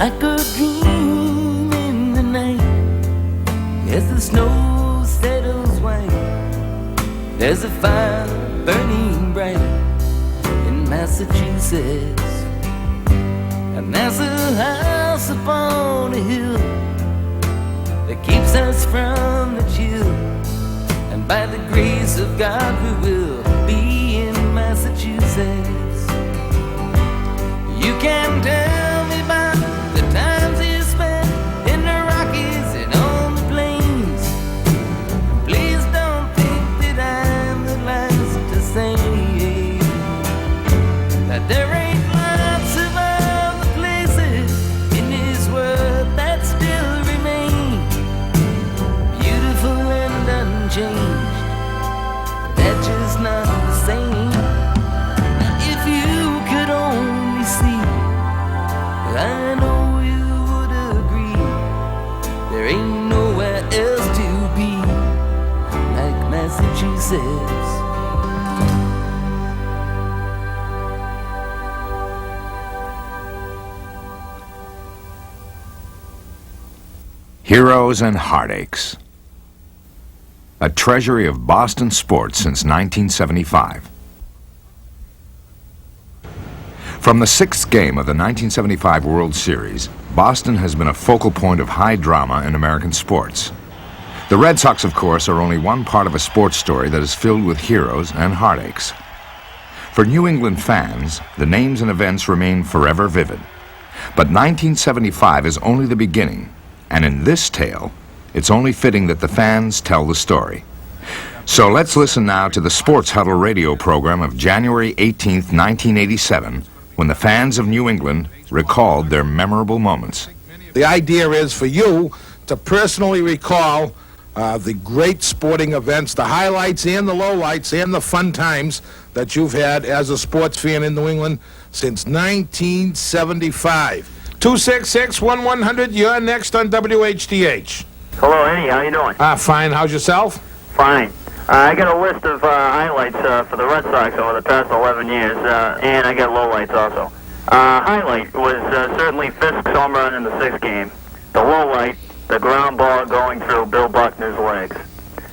like a dream in the night, as the snow settles white, there's a fire burning bright in Massachusetts. And there's a house upon a hill that keeps us from the chill, and by the grace of God we will be in Massachusetts. You can tell me about the times you spent in the Rockies and on the plains. Please don't think that I'm the last to say that there ain't lots of other places in this world that still remain beautiful and unchanged. They're just not the same. Now if you could only see, I know you would agree, there ain't nowhere else to be like Massachusetts. Heroes and Heartaches. A Treasury of Boston Sports since 1975. From the sixth game of the 1975 World Series, Boston has been a focal point of high drama in American sports. The Red Sox, of course, are only one part of a sports story that is filled with heroes and heartaches. For New England fans, the names and events remain forever vivid. But 1975 is only the beginning, and in this tale, it's only fitting that the fans tell the story. So let's listen now to the Sports Huddle radio program of January 18th, 1987, when the fans of New England recalled their memorable moments. The idea is for you to personally recall the great sporting events, the highlights and the lowlights and the fun times that you've had as a sports fan in New England since 1975. 266-1100, you're next on WHDH. Hello, Eddie. How you doing? Fine. How's yourself? Fine. I got a list of highlights for the Red Sox over the past 11 years, and I got lowlights also. Highlight was certainly Fisk's home run in the sixth game. The lowlight, the ground ball going through Bill Buckner's legs.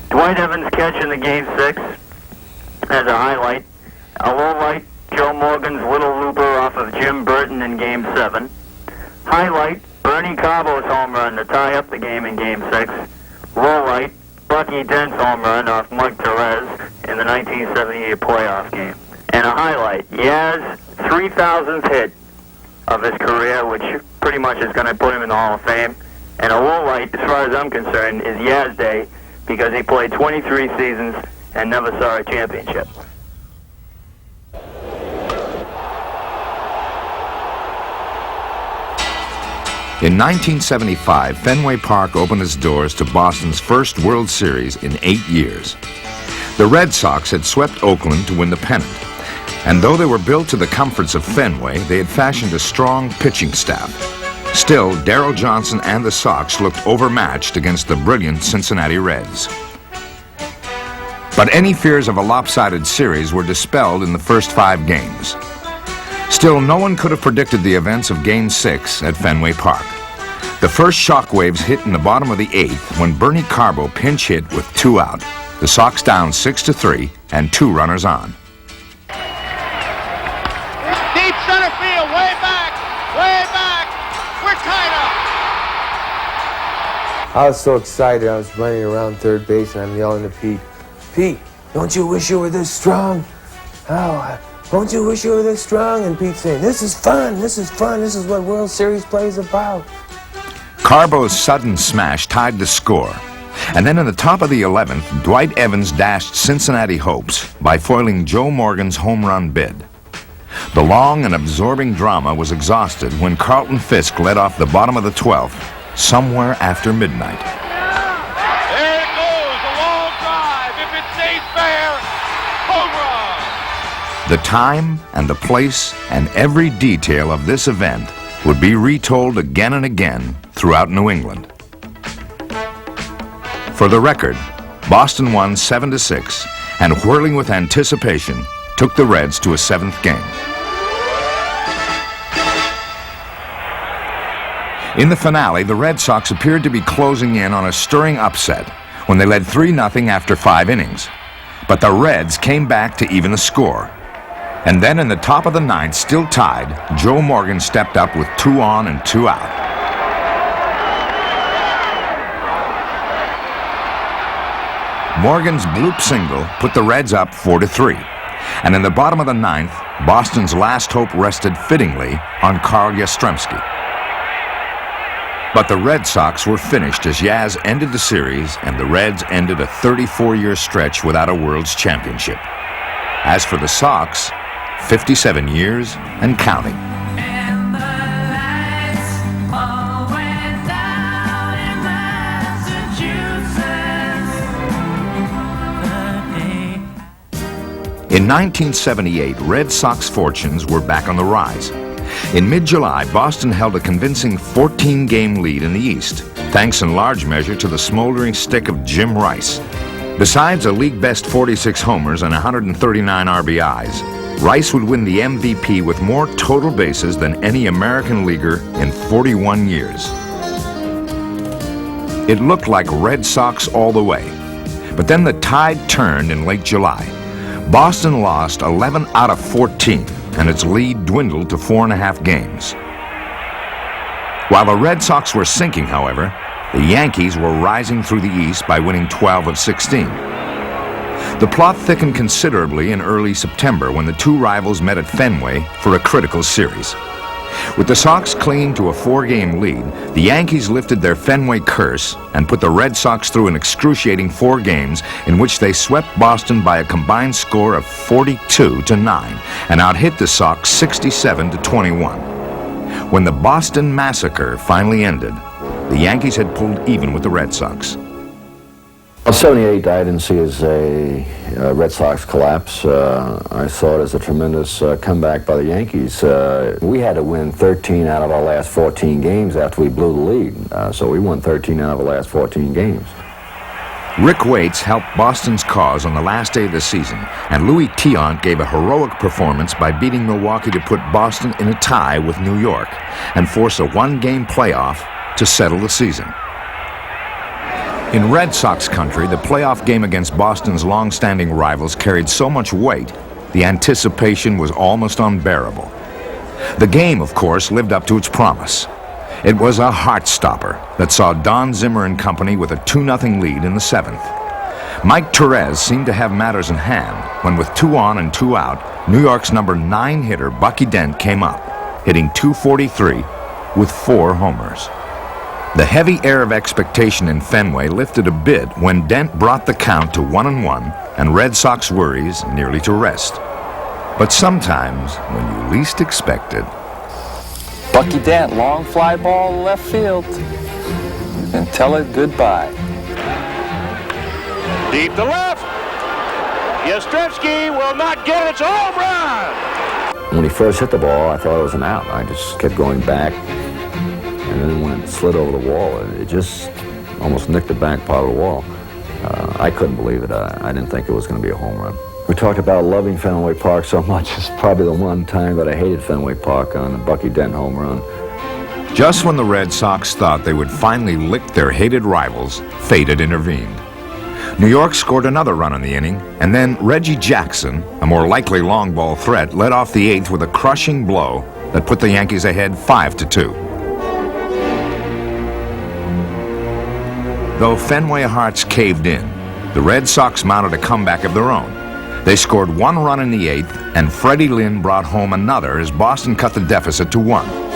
Dwight Evans' catch in the game 6 as a highlight. A lowlight, Joe Morgan's little looper off of Jim Burton in game 7. Highlight, Bernie Carbo's home run to tie up the game in game 6. Lowlight, Bucky Dent's home run off Mike Therese in the 1978 playoff game. And a highlight, Yaz's 3,000th hit of his career, which pretty much is going to put him in the Hall of Fame. And a lowlight, as far as I'm concerned, is Yaz Day, because he played 23 seasons and never saw a championship. In 1975, Fenway Park opened its doors to Boston's first World Series in 8 years. The Red Sox had swept Oakland to win the pennant, and though they were built to the comforts of Fenway, they had fashioned a strong pitching staff. Still, Darrell Johnson and the Sox looked overmatched against the brilliant Cincinnati Reds. But any fears of a lopsided series were dispelled in the first 5 games. Still, no one could have predicted the events of Game 6 at Fenway Park. The first shockwaves hit in the bottom of the 8th when Bernie Carbo pinch hit with 2 out. The Sox down 6-3 and 2 runners on. Deep center field, way back, we're tied up. I was so excited, I was running around third base and I'm yelling to Pete, "Pete, don't you wish you were this strong? Oh, don't you wish you were this strong?" And Pete saying, this is fun, this is what World Series play is about. Carbo's sudden smash tied the score. And then in the top of the 11th, Dwight Evans dashed Cincinnati hopes by foiling Joe Morgan's home run bid. The long and absorbing drama was exhausted when Carlton Fisk led off the bottom of the 12th, somewhere after midnight. There it goes, a long drive. If it stays fair, home run. The time and the place and every detail of this event would be retold again and again throughout New England. For the record, Boston won 7-6 and, whirling with anticipation, took the Reds to a 7th game. In the finale, the Red Sox appeared to be closing in on a stirring upset when they led 3-0 after 5 innings. But the Reds came back to even the score. And then in the top of the ninth, still tied, Joe Morgan stepped up with 2 on and 2 out. Morgan's bloop single put the Reds up 4-3. And in the bottom of the ninth, Boston's last hope rested fittingly on Carl Yastrzemski. But the Red Sox were finished as Yaz ended the series and the Reds ended a 34-year stretch without a World's Championship. As for the Sox, 57 years and counting. In 1978, Red Sox fortunes were back on the rise. In mid-July, Boston held a convincing 14-game lead in the East, thanks in large measure to the smoldering stick of Jim Rice. Besides a league-best 46 homers and 139 RBIs, Rice would win the MVP with more total bases than any American leaguer in 41 years. It looked like Red Sox all the way. But then the tide turned in late July. Boston lost 11 out of 14, and its lead dwindled to 4.5 games. While the Red Sox were sinking, however, the Yankees were rising through the East by winning 12 of 16. The plot thickened considerably in early September when the two rivals met at Fenway for a critical series. With the Sox clinging to a 4-game lead, the Yankees lifted their Fenway curse and put the Red Sox through an excruciating 4 games in which they swept Boston by a combined score of 42-9 and outhit the Sox 67-21. When the Boston Massacre finally ended, the Yankees had pulled even with the Red Sox. Well, 78, I didn't see as a Red Sox collapse. I saw it as a tremendous comeback by the Yankees. We had to win 13 out of our last 14 games after we blew the lead. So we won 13 out of the last 14 games. Rick Waits helped Boston's cause on the last day of the season, and Louis Tiant gave a heroic performance by beating Milwaukee to put Boston in a tie with New York and force a 1-game playoff to settle the season. In Red Sox country, the playoff game against Boston's long-standing rivals carried so much weight, the anticipation was almost unbearable. The game, of course, lived up to its promise. It was a heart-stopper that saw Don Zimmer and company with a 2-0 lead in the 7th. Mike Therese seemed to have matters in hand when, with 2 on and 2 out, New York's number 9 hitter Bucky Dent came up, hitting .243 with 4 homers. The heavy air of expectation in Fenway lifted a bit when Dent brought the count to 1-1 and Red Sox worries nearly to rest. But sometimes, when you least expect it, Bucky Dent, long fly ball left field, and tell it goodbye. Deep to left. Yastrzemski will not get it. It's a home run. When he first hit the ball, I thought it was an out. I just kept going back. And then when it slid over the wall, it just almost nicked the back part of the wall. I couldn't believe it. I didn't think it was going to be a home run. We talked about loving Fenway Park so much. It's probably the one time that I hated Fenway Park on the Bucky Dent home run. just when the Red Sox thought they would finally lick their hated rivals, fate had intervened. New York scored another run in the inning, and then Reggie Jackson, a more likely long ball threat, led off the eighth with a crushing blow that put the Yankees ahead 5-2. Though Fenway Hearts caved in, the Red Sox mounted a comeback of their own. They scored one run in the eighth, and Freddie Lynn brought home another as Boston cut the deficit to 1.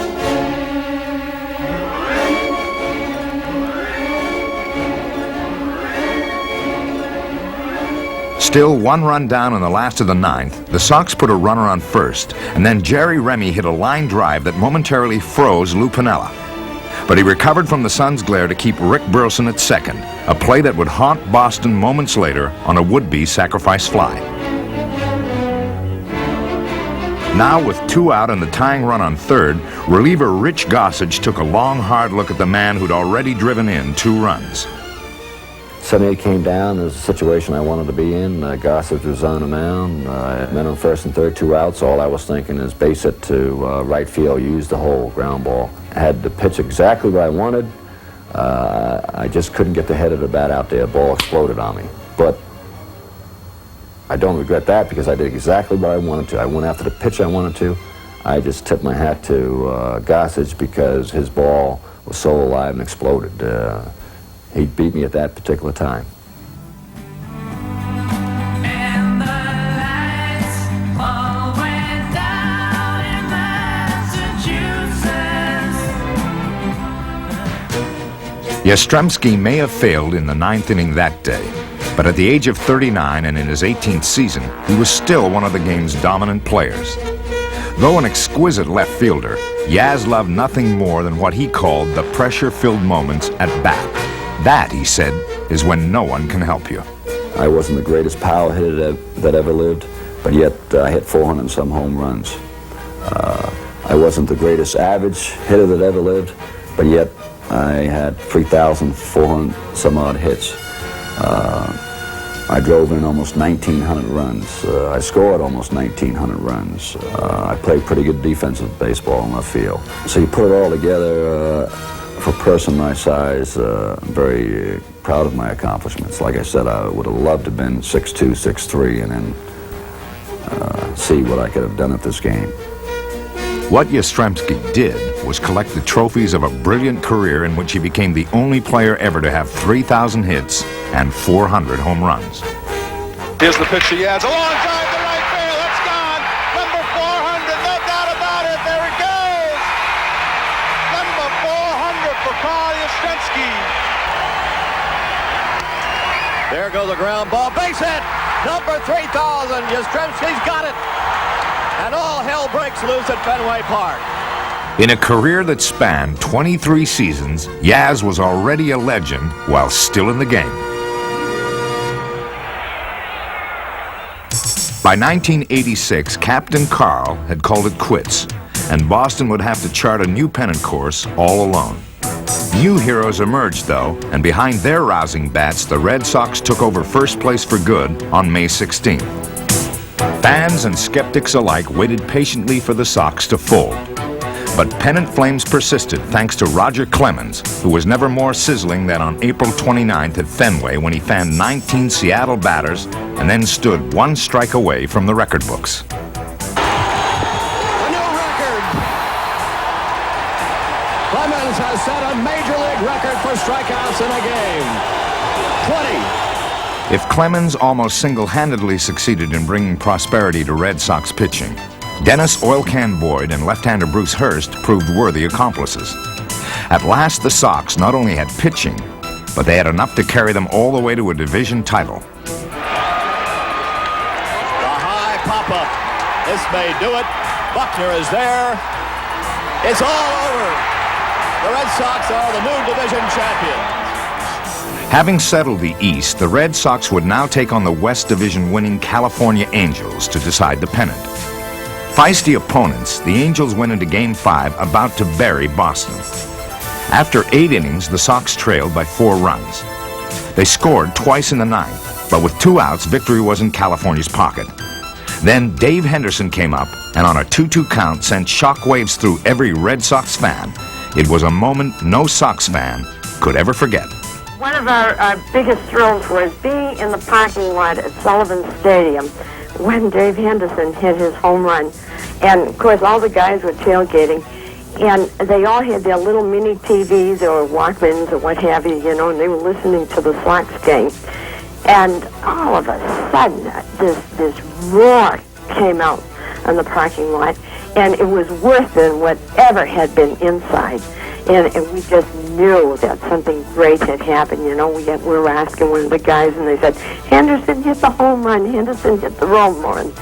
Still one run down in the last of the ninth, the Sox put a runner on first, and then Jerry Remy hit a line drive that momentarily froze Lou Piniella. But he recovered from the sun's glare to keep Rick Burleson at second, a play that would haunt Boston moments later on a would-be sacrifice fly. Now with 2 out and the tying run on third, reliever Rich Gossage took a long, hard look at the man who'd already driven in 2 runs. 78 came down. It was a situation I wanted to be in. Gossage was on the mound. Men on first and third, 2 outs. All I was thinking is base it to right field, use the hole, ground ball. I had to pitch exactly what I wanted. I just couldn't get the head of the bat out there. Ball exploded on me. But I don't regret that because I did exactly what I wanted to. I went after the pitch I wanted to. I just tipped my hat to Gossage because his ball was so alive and exploded. He beat me at that particular time. And the lights all went down in Massachusetts. Yastrzemski may have failed in the 9th inning that day, but at the age of 39 and in his 18th season, he was still one of the game's dominant players. Though an exquisite left fielder, Yaz loved nothing more than what he called the pressure-filled moments at bat. That, he said, is when no one can help you. I wasn't the greatest power hitter that ever lived, but yet I hit 400 and some home runs. I wasn't the greatest average hitter that ever lived, but yet I had 3,400 some odd hits. I drove in almost 1,900 runs. I scored almost 1,900 runs. I played pretty good defensive baseball in left field. So you put it all together, for a person my size, I'm very proud of my accomplishments. Like I said, I would have loved to have been 6'2", 6'3", and then see what I could have done at this game. What Yastrzemski did was collect the trophies of a brilliant career in which he became the only player ever to have 3,000 hits and 400 home runs. Here's the pitch to Yaz. A long drive to right field. That's gone. Number 400. No doubt about it. There it goes. Number 400 for Carl Yastrzemski. There goes a ground ball. Base hit. Number 3,000. Yastrzemski's got it. And all hell breaks loose at Fenway Park. In a career that spanned 23 seasons, Yaz was already a legend while still in the game. By 1986, Captain Carl had called it quits, and Boston would have to chart a new pennant course all alone. New heroes emerged, though, and behind their rousing bats, the Red Sox took over first place for good on May 16th. Fans and skeptics alike waited patiently for the Sox to fold. But pennant flames persisted thanks to Roger Clemens, who was never more sizzling than on April 29th at Fenway when he fanned 19 Seattle batters and then stood one strike away from the record books. A new record. Clemens has set a major league record for strikeouts in a game. 20. If Clemens almost single-handedly succeeded in bringing prosperity to Red Sox pitching, Dennis Oil Can Boyd and left-hander Bruce Hurst proved worthy accomplices. At last, the Sox not only had pitching, but they had enough to carry them all the way to a division title. The high pop-up. This may do it. Buckner is there. It's all over. The Red Sox are the new division champions. Having settled the East, the Red Sox would now take on the West Division winning California Angels to decide the pennant. Feisty opponents, the Angels went into Game 5 about to bury Boston. After 8 innings, the Sox trailed by 4 runs. They scored twice in the 9th, but with 2 outs, victory was in California's pocket. Then Dave Henderson came up and on a 2-2 count sent shockwaves through every Red Sox fan. It was a moment no Sox fan could ever forget. One of our biggest thrills was being in the parking lot at Sullivan Stadium when Dave Henderson hit his home run. And, of course, all the guys were tailgating, and they all had their little mini TVs or Walkmans or what have you, you know, and they were listening to the Sox game. And all of a sudden, this roar came out on the parking lot, and it was worse than whatever had been inside. And we just knew that something great had happened. You know, we were asking one of the guys, and they said, Henderson hit the home run, Henderson hit the home run.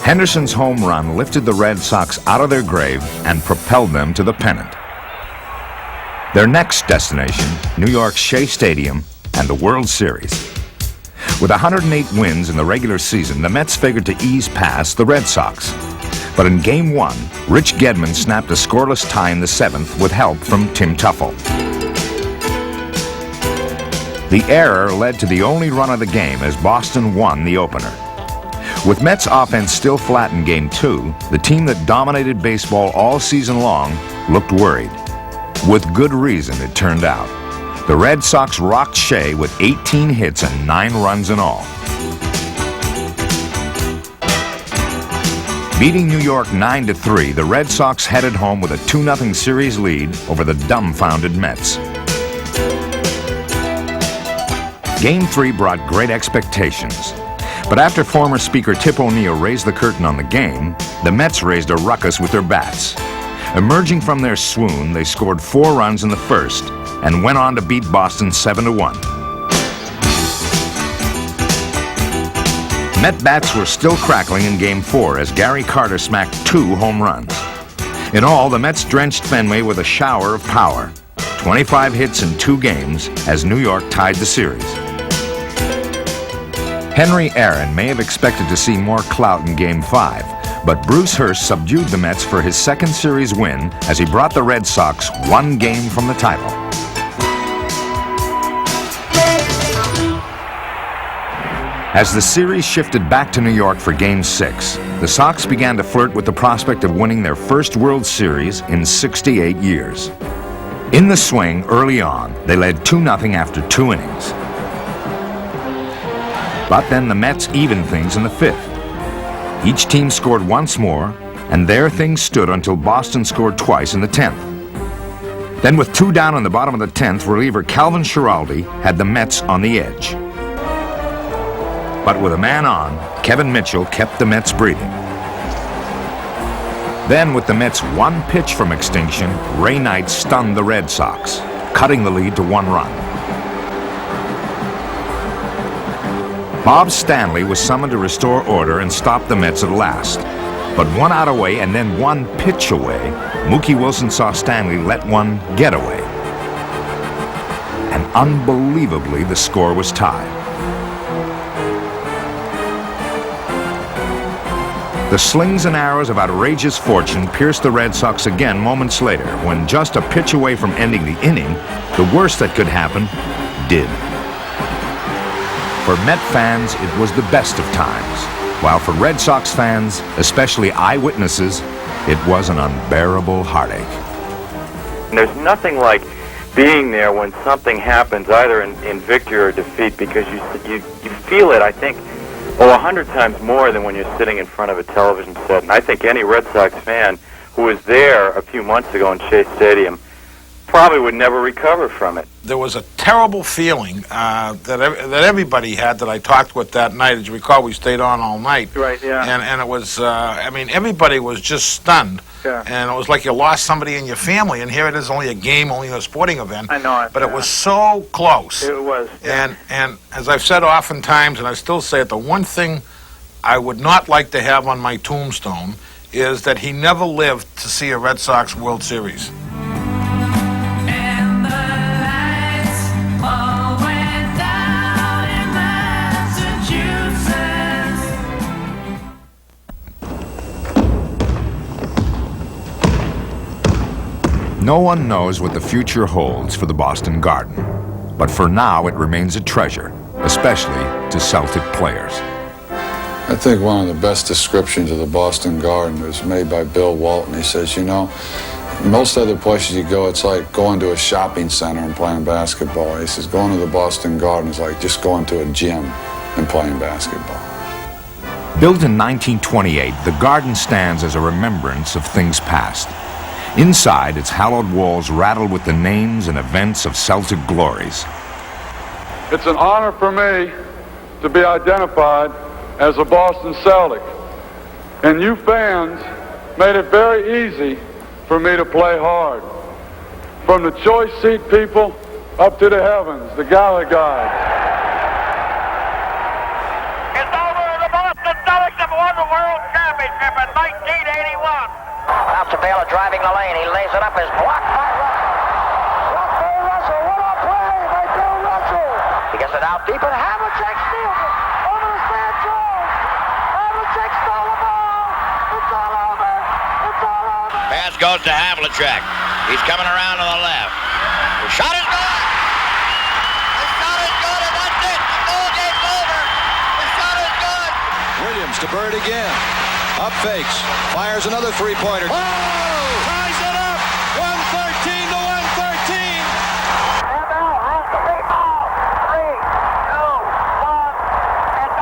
Henderson's home run lifted the Red Sox out of their grave and propelled them to the pennant. Their next destination, New York's Shea Stadium and the World Series. With 108 wins in the regular season, the Mets figured to ease past the Red Sox. But in Game 1, Rich Gedman snapped a scoreless tie in the 7th with help from Tim Tuffle. The error led to the only run of the game as Boston won the opener. With Mets offense still flat in Game 2, the team that dominated baseball all season long looked worried. With good reason, it turned out. The Red Sox rocked Shea with 18 hits and 9 runs in all. Beating New York 9-3, the Red Sox headed home with a 2-0 series lead over the dumbfounded Mets. Game 3 brought great expectations. But after former Speaker Tip O'Neill raised the curtain on the game, the Mets raised a ruckus with their bats. Emerging from their swoon, they scored 4 runs in the first and went on to beat Boston 7-1. Met bats were still crackling in Game 4 as Gary Carter smacked 2 home runs. In all, the Mets drenched Fenway with a shower of power. 25 hits in 2 games as New York tied the series. Henry Aaron may have expected to see more clout in Game 5, but Bruce Hurst subdued the Mets for his second series win as he brought the Red Sox 1 game from the title. As the series shifted back to New York for Game 6, the Sox began to flirt with the prospect of winning their first World Series in 68 years. In the swing early on, they led 2-0 after 2 innings. But then the Mets evened things in the 5th. Each team scored once more, and there things stood until Boston scored twice in the 10th. Then with 2 down in the bottom of the 10th, reliever Calvin Schiraldi had the Mets on the edge. But with a man on, Kevin Mitchell kept the Mets breathing. Then with the Mets 1 pitch from extinction, Ray Knight stunned the Red Sox, cutting the lead to 1 run. Bob Stanley was summoned to restore order and stop the Mets at last. But 1 out away and then 1 pitch away, Mookie Wilson saw Stanley let 1 get away. And unbelievably, the score was tied. The slings and arrows of outrageous fortune pierced the Red Sox again moments later when, just a pitch away from ending the inning, the worst that could happen did. For Met fans, it was the best of times, while for Red Sox fans, especially eyewitnesses, it was an unbearable heartache. There's nothing like being there when something happens, either in victory or defeat, because you feel it, I think, 100 times more than when you're sitting in front of a television set. And I think any Red Sox fan who was there a few months ago in Shea Stadium probably would never recover from it. There was a terrible feeling that everybody had that I talked with that night. As you recall, we stayed on all night. Right, yeah. And it was, I mean, everybody was just stunned. Yeah. And it was like you lost somebody in your family, and here it is, only a game, only a sporting event. I know it. But it was so close. It was. Yeah. And as I've said oftentimes, and I still say it, the one thing I would not like to have on my tombstone is that he never lived to see a Red Sox World Series. No one knows what the future holds for the Boston Garden, but for now it remains a treasure, especially to Celtic players. I think one of the best descriptions of the Boston Garden was made by Bill Walton. He says, you know, most other places you go, it's like going to a shopping center and playing basketball. He says, going to the Boston Garden is like just going to a gym and playing basketball. Built in 1928, the garden stands as a remembrance of things past. Inside, its hallowed walls rattle with the names and events of Celtic glories. It's an honor for me to be identified as a Boston Celtic. And you fans made it very easy for me to play hard. From the choice seat people up to the heavens, the gala guys. It's over. The Boston Celtics have won the World Championship in 1981. Altavella driving the lane. He lays it up. Is blocked by Russell. What a play by Bill Russell. He gets it out deep, and Havlicek steals it over to Stan Jones. Havlicek stole the ball. It's all over. It's all over. Pass goes to Havlicek. He's coming around to the left. The shot is good. The shot is good. to Bird again. Up fakes. Fires another three-pointer. Oh! Ties it up! 113 to 113. And now has the lead ball. 3, 2, 1, it's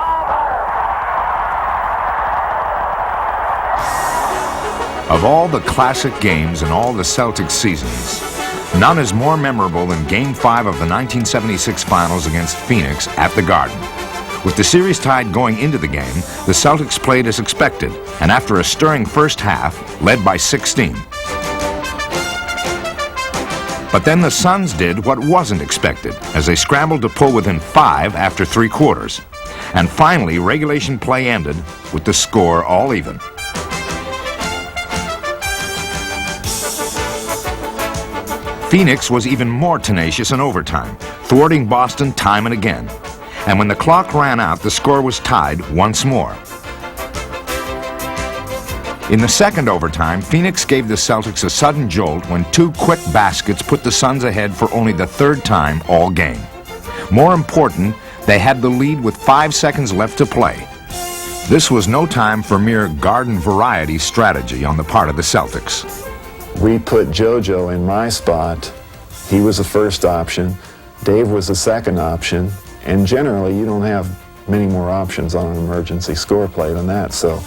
over. Of all the classic games in all the Celtics seasons, none is more memorable than Game 5 of the 1976 Finals against Phoenix at the Garden. With the series tied going into the game, the Celtics played as expected, and after a stirring first half, led by 16. But then the Suns did what wasn't expected, as they scrambled to pull within 5 after 3 quarters. And finally, regulation play ended with the score all even. Phoenix was even more tenacious in overtime, thwarting Boston time and again. And when the clock ran out, the score was tied once more. In the second overtime, Phoenix gave the Celtics a sudden jolt when 2 quick baskets put the Suns ahead for only the 3rd time all game. More important, they had the lead with 5 seconds left to play. This was no time for mere garden variety strategy on the part of the Celtics. We put JoJo in my spot. He was the first option. Dave was the second option. And generally, you don't have many more options on an emergency score play than that. So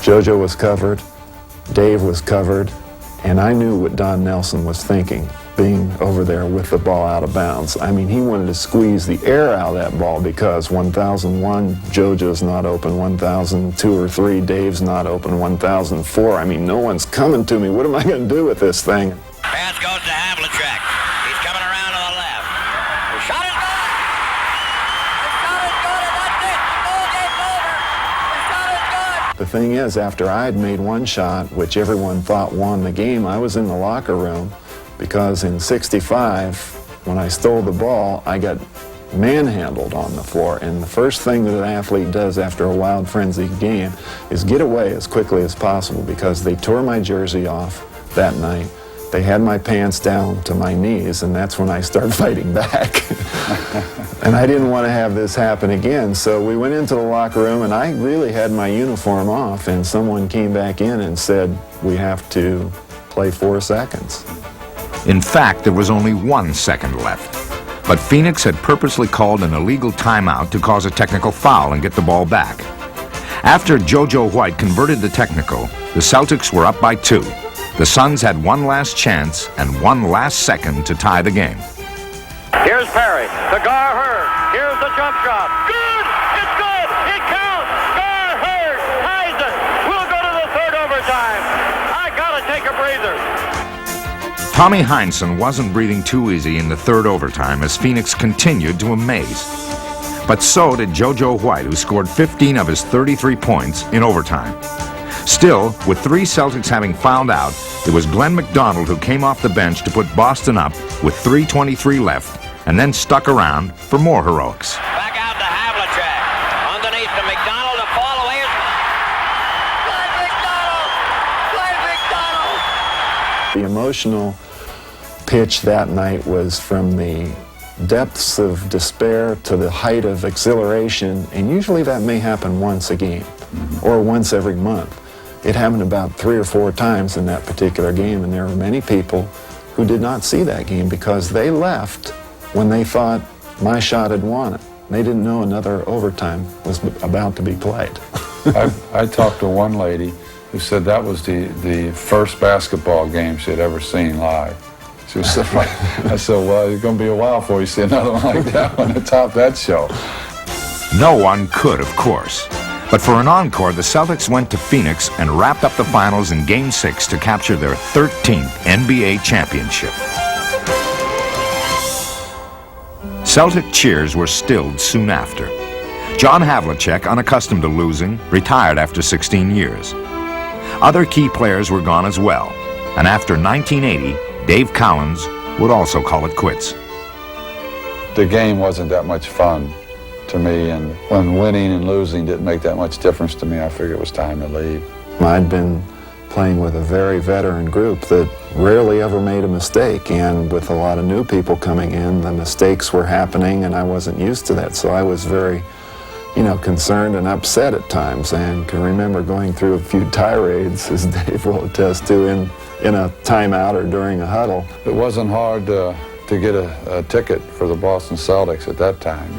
JoJo was covered, Dave was covered, and I knew what Don Nelson was thinking, being over there with the ball out of bounds. I mean, he wanted to squeeze the air out of that ball because 1001, JoJo's not open, 1002 or 3, Dave's not open, 1004. I mean, no one's coming to me. What am I going to do with this thing? Pass goes to Havlicek. He's coming around to the left. The shot is good. The thing is, after I had made one shot, which everyone thought won the game, I was in the locker room because in '65, when I stole the ball, I got manhandled on the floor. And the first thing that an athlete does after a wild, frenzied game is get away as quickly as possible because they tore my jersey off that night. They had my pants down to my knees, and that's when I started fighting back. And I didn't want to have this happen again, so we went into the locker room, and I really had my uniform off, and someone came back in and said, we have to play 4 seconds. In fact, there was only 1 second left. But Phoenix had purposely called an illegal timeout to cause a technical foul and get the ball back. After JoJo White converted the technical, the Celtics were up by 2. The Suns had one last chance and one last second to tie the game. Here's Perry. To Gar Hurd. Here's the jump shot. Good! It's good! It counts! Gar Hurd ties it. We'll go to the 3rd overtime. I gotta take a breather. Tommy Heinsohn wasn't breathing too easy in the 3rd overtime as Phoenix continued to amaze. But so did JoJo White, who scored 15 of his 33 points in overtime. Still, with 3 Celtics having fouled out, it was Glenn McDonald who came off the bench to put Boston up with 3:23 left and then stuck around for more heroics. Back out to Havlicek. Underneath to McDonald to follow. Here's Glenn McDonald! Glenn McDonald! The emotional pitch that night was from the depths of despair to the height of exhilaration, and usually that may happen once a game or once every month. It happened about 3 or 4 times in that particular game, and there were many people who did not see that game because they left when they thought my shot had won it. They didn't know another overtime was about to be played. I talked to one lady who said that was the first basketball game she had ever seen live. She was so like, I said, well, it's going to be a while before you see another one like that one to top that show. No one could, of course. But for an encore, the Celtics went to Phoenix and wrapped up the finals in Game 6 to capture their 13th NBA championship. Celtic cheers were stilled soon after. John Havlicek, unaccustomed to losing, retired after 16 years. Other key players were gone as well, and after 1980, Dave Cowens would also call it quits. The game wasn't that much fun to me, and when winning and losing didn't make that much difference to me, I figured it was time to leave. I'd been playing with a very veteran group that rarely ever made a mistake, and with a lot of new people coming in, the mistakes were happening, and I wasn't used to that, so I was very concerned and upset at times, and can remember going through a few tirades, as Dave will attest to, in a timeout or during a huddle. It wasn't hard to get a ticket for the Boston Celtics at that time.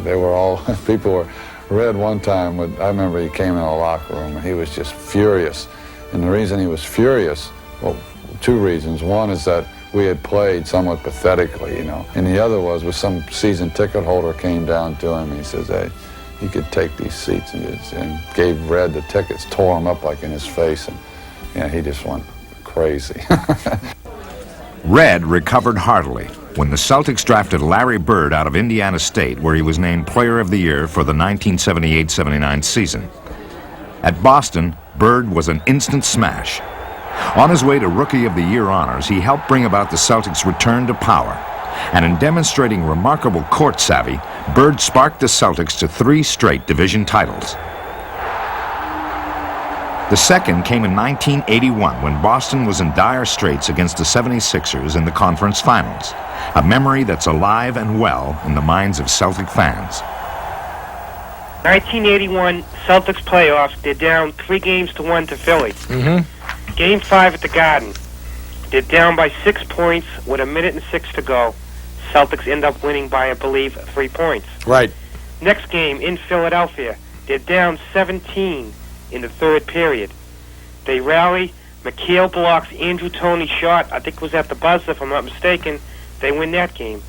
They were all, people were, Red one time, I remember he came in the locker room and he was just furious. And the reason he was furious, well, two reasons. One is that we had played somewhat pathetically, and the other was some season ticket holder came down to him and he says, hey, you could take these seats, and gave Red the tickets, tore them up like in his face, and he just went crazy. Red recovered heartily when the Celtics drafted Larry Bird out of Indiana State, where he was named Player of the Year for the 1978-79 season. At Boston, Bird was an instant smash. On his way to Rookie of the Year honors, he helped bring about the Celtics' return to power. And in demonstrating remarkable court savvy, Bird sparked the Celtics to 3 straight division titles. The second came in 1981 when Boston was in dire straits against the 76ers in the conference finals, a memory that's alive and well in the minds of Celtic fans. 1981 Celtics playoffs, they're down 3-1 to Philly. Game 5 at the Garden. They're down by 6 points with 1:06 to go. Celtics end up winning by, I believe, 3 points. Right. Next game in Philadelphia, they're down 17 in the third period. They rally. McHale blocks Andrew Toney's shot. I think it was at the buzzer, if I'm not mistaken. They win that game.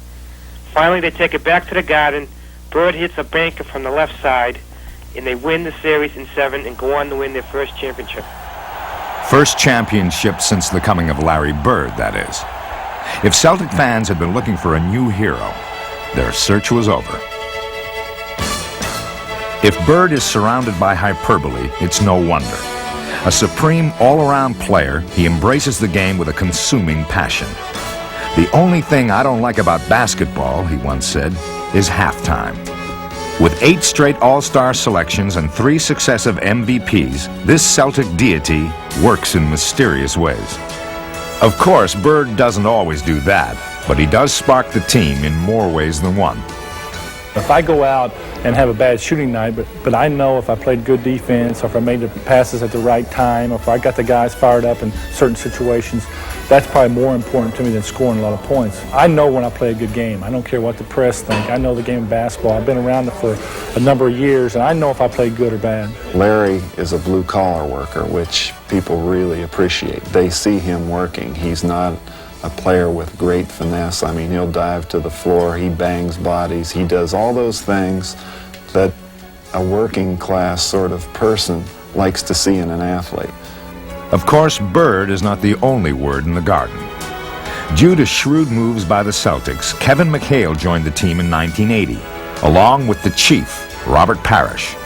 Finally, they take it back to the Garden. Bird hits a banker from the left side, and they win the series in 7 and go on to win their first championship. First championship since the coming of Larry Bird, that is. If Celtic fans had been looking for a new hero, their search was over. If Bird is surrounded by hyperbole, it's no wonder. A supreme all-around player, he embraces the game with a consuming passion. The only thing I don't like about basketball, he once said, is halftime. With 8 straight All-Star selections and 3 successive MVPs, this Celtic deity works in mysterious ways. Of course, Bird doesn't always do that, but he does spark the team in more ways than one. If I go out and have a bad shooting night, but I know if I played good defense, or if I made the passes at the right time, or if I got the guys fired up in certain situations, that's probably more important to me than scoring a lot of points. I know when I play a good game. I don't care what the press think. I know the game of basketball. I've been around it for a number of years, and I know if I play good or bad. Larry is a blue-collar worker, which people really appreciate. They see him working. He's not a player with great finesse. I mean, he'll dive to the floor, he bangs bodies, he does all those things that a working class sort of person likes to see in an athlete. Of course, Bird is not the only word in the Garden. Due to shrewd moves by the Celtics, Kevin McHale joined the team in 1980, along with the chief, Robert Parrish.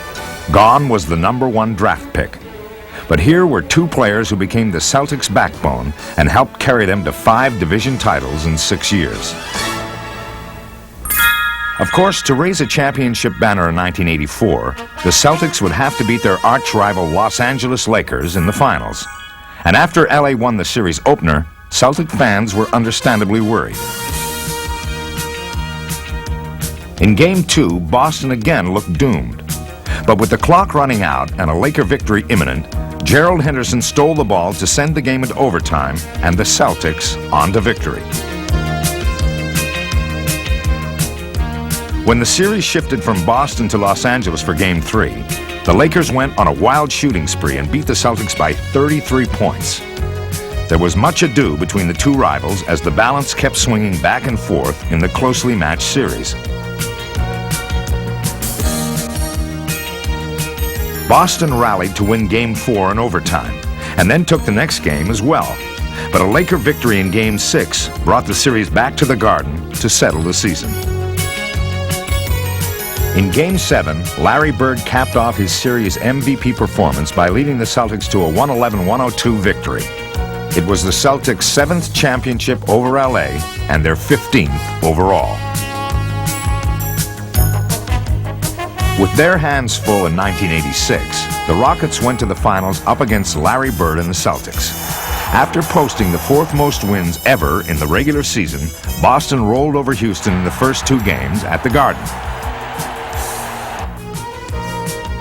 Gone was the #1 draft pick. But here were 2 players who became the Celtics' backbone and helped carry them to 5 division titles in 6 years. Of course, to raise a championship banner in 1984, the Celtics would have to beat their arch-rival Los Angeles Lakers in the finals. And after LA won the series opener, Celtic fans were understandably worried. In Game 2, Boston again looked doomed. But with the clock running out and a Laker victory imminent, Gerald Henderson stole the ball to send the game into overtime and the Celtics on to victory. When the series shifted from Boston to Los Angeles for Game 3, the Lakers went on a wild shooting spree and beat the Celtics by 33 points. There was much ado between the 2 rivals as the balance kept swinging back and forth in the closely matched series. Boston rallied to win Game 4 in overtime, and then took the next game as well. But a Laker victory in Game 6 brought the series back to the Garden to settle the season. In Game 7, Larry Bird capped off his series MVP performance by leading the Celtics to a 111-102 victory. It was the Celtics' 7th championship over LA and their 15th overall. With their hands full in 1986, the Rockets went to the finals up against Larry Bird and the Celtics. After posting the 4th most wins ever in the regular season, Boston rolled over Houston in the first 2 games at the Garden.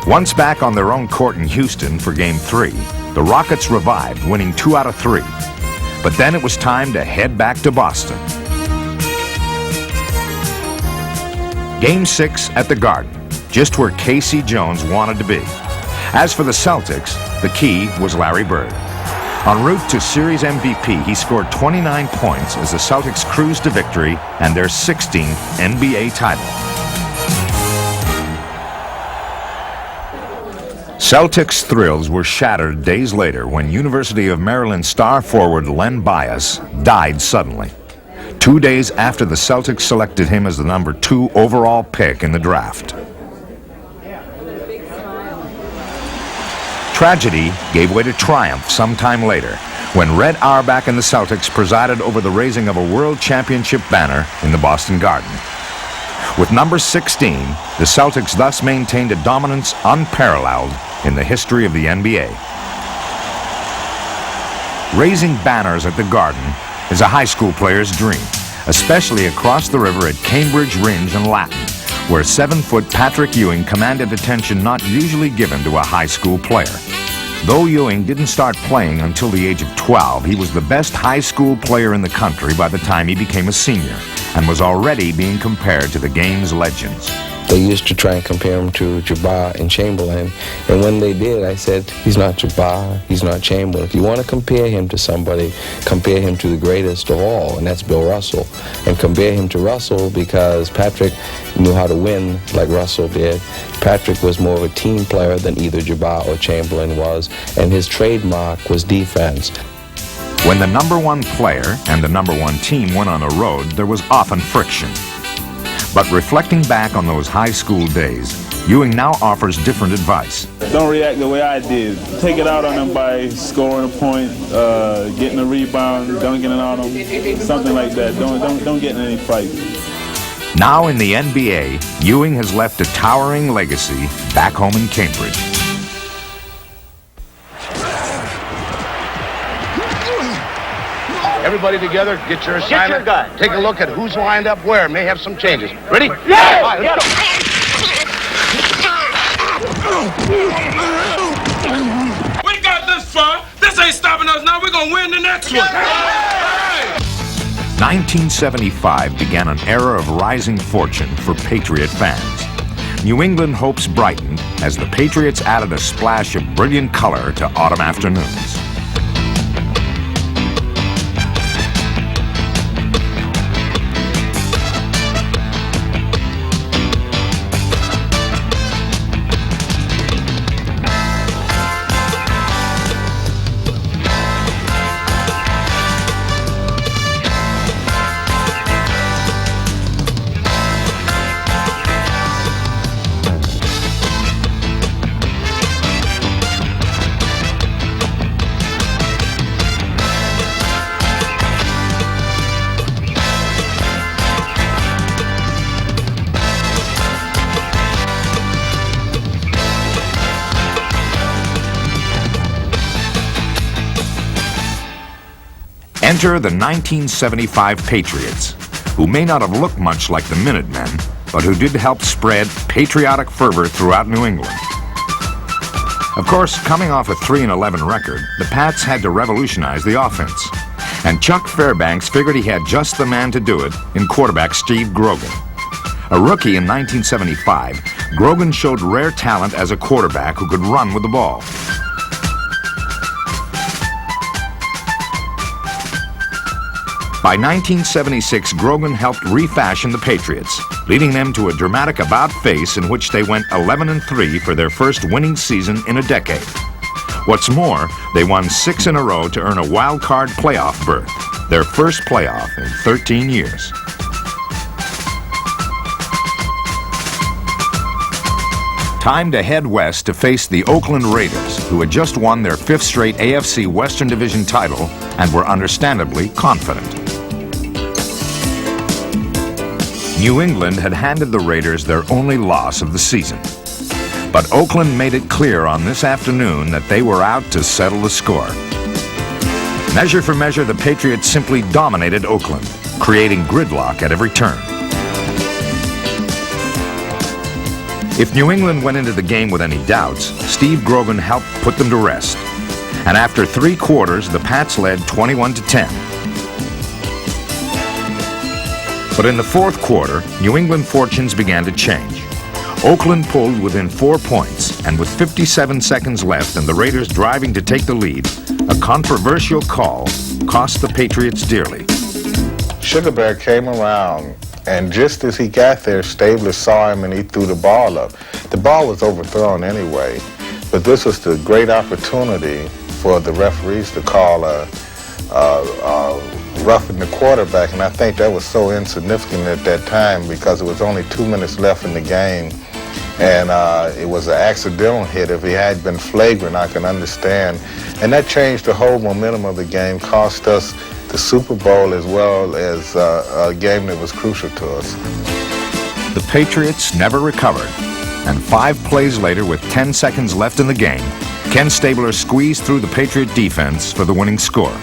Once back on their own court in Houston for Game 3, the Rockets revived, winning 2 out of 3. But then it was time to head back to Boston. Game 6 at the Garden, just where Casey Jones wanted to be. As for the Celtics, the key was Larry Bird. En route to Series MVP, he scored 29 points as the Celtics cruised to victory and their 16th NBA title. Celtics' thrills were shattered days later when University of Maryland star forward Len Bias died suddenly. 2 days after the Celtics selected him as the number 2 overall pick in the draft. Tragedy gave way to triumph sometime later when Red Auerbach and the Celtics presided over the raising of a World Championship banner in the Boston Garden. With number 16, the Celtics thus maintained a dominance unparalleled in the history of the NBA. Raising banners at the Garden is a high school player's dream, especially across the river at Cambridge, Ringe, and Latin, where 7-foot Patrick Ewing commanded attention not usually given to a high school player. Though Ewing didn't start playing until the age of 12, he was the best high school player in the country by the time he became a senior, and was already being compared to the game's legends. They used to try and compare him to Jabbar and Chamberlain, and when they did, I said, he's not Jabbar, he's not Chamberlain. If you want to compare him to somebody, compare him to the greatest of all, and that's Bill Russell. And compare him to Russell because Patrick knew how to win like Russell did. Patrick was more of a team player than either Jabbar or Chamberlain was, and his trademark was defense. When the number 1 player and the number 1 team went on a road, there was often friction. But reflecting back on those high school days, Ewing now offers different advice. Don't react the way I did. Take it out on them by scoring a point, getting a rebound, dunking it on them, something like that. Don't get in any fight. Now in the NBA, Ewing has left a towering legacy back home in Cambridge. Everybody together, get your assignment. Get your gun. Take a look at who's lined up where. May have some changes. Ready? Yeah! All right, let's go. We got this far. This ain't stopping us now. We're going to win the next one. 1975 began an era of rising fortune for Patriot fans. New England hopes brightened as the Patriots added a splash of brilliant color to autumn afternoons. Enter the 1975 Patriots, who may not have looked much like the Minutemen, but who did help spread patriotic fervor throughout New England. Of course, coming off a 3-11 record, the Pats had to revolutionize the offense. And Chuck Fairbanks figured he had just the man to do it in quarterback Steve Grogan. A rookie in 1975, Grogan showed rare talent as a quarterback who could run with the ball. By 1976, Grogan helped refashion the Patriots, leading them to a dramatic about-face in which they went 11-3 for their first winning season in a decade. What's more, they won 6 in a row to earn a wild-card playoff berth, their first playoff in 13 years. Time to head west to face the Oakland Raiders, who had just won their 5th straight AFC Western Division title and were understandably confident. New England had handed the Raiders their only loss of the season. But Oakland made it clear on this afternoon that they were out to settle the score. Measure for measure, the Patriots simply dominated Oakland, creating gridlock at every turn. If New England went into the game with any doubts, Steve Grogan helped put them to rest. And after 3 quarters, the Pats led 21-10. But in the 4th quarter, New England fortunes began to change. Oakland pulled within 4 points, and with 57 seconds left and the Raiders driving to take the lead, a controversial call cost the Patriots dearly. Sugar Bear came around, and just as he got there, Stabler saw him and he threw the ball up. The ball was overthrown anyway, but this was the great opportunity for the referees to call roughing the quarterback, and I think that was so insignificant at that time because it was only 2 minutes left in the game, and it was an accidental hit. If he had been flagrant, I can understand. And that changed the whole momentum of the game, cost us the Super Bowl as well as a game that was crucial to us. The Patriots never recovered, and 5 plays later with 10 seconds left in the game, Ken Stabler squeezed through the Patriot defense for the winning score.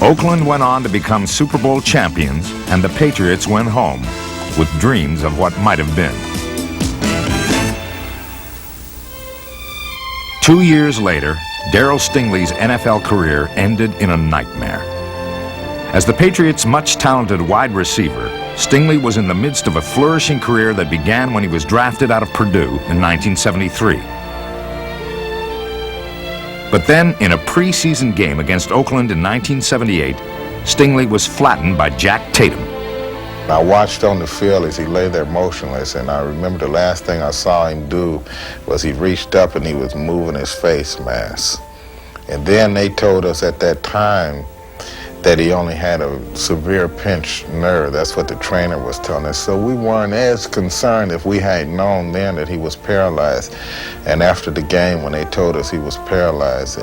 Oakland went on to become Super Bowl champions, and the Patriots went home with dreams of what might have been. 2 years later, Darryl Stingley's NFL career ended in a nightmare. As the Patriots' much-talented wide receiver, Stingley was in the midst of a flourishing career that began when he was drafted out of Purdue in 1973. But then, in a preseason game against Oakland in 1978, Stingley was flattened by Jack Tatum. I watched on the field as he lay there motionless, and I remember the last thing I saw him do was he reached up and he was moving his face mask. And then they told us at that time that he only had a severe pinched nerve. That's what the trainer was telling us. So we weren't as concerned if we had known then that he was paralyzed. And after the game, when they told us he was paralyzed,